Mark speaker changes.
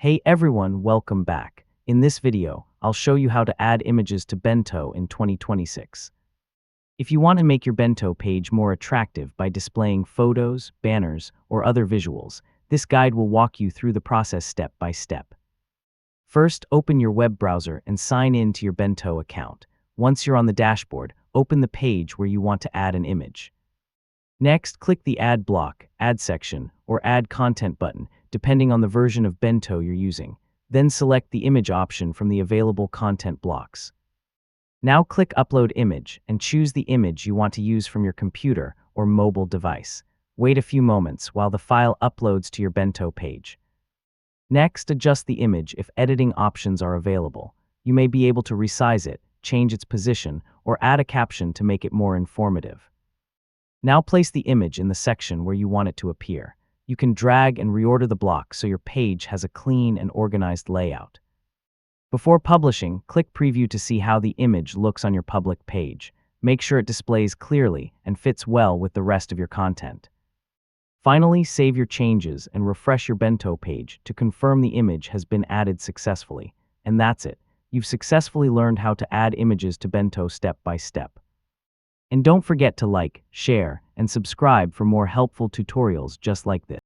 Speaker 1: Hey everyone, welcome back. In this video, I'll show you how to add images to Bento in 2026. If you want to make your Bento page more attractive by displaying photos, banners, or other visuals, this guide will walk you through the process step by step. First, open your web browser and sign in to your Bento account. Once you're on the dashboard, open the page where you want to add an image. Next, click the Add block, Add section, or Add content button, depending on the version of Bento you're using. Then select the image option from the available content blocks. Now click Upload Image and choose the image you want to use from your computer or mobile device. Wait a few moments while the file uploads to your Bento page. Next, adjust the image if editing options are available. You may be able to resize it, change its position, or add a caption to make it more informative. Now place the image in the section where you want it to appear. You can drag and reorder the block so your page has a clean and organized layout. Before publishing, click Preview to see how the image looks on your public page. Make sure it displays clearly and fits well with the rest of your content. Finally, save your changes and refresh your Bento page to confirm the image has been added successfully. And that's it. You've successfully learned how to add images to Bento step by step. And don't forget to like, share, and subscribe for more helpful tutorials just like this.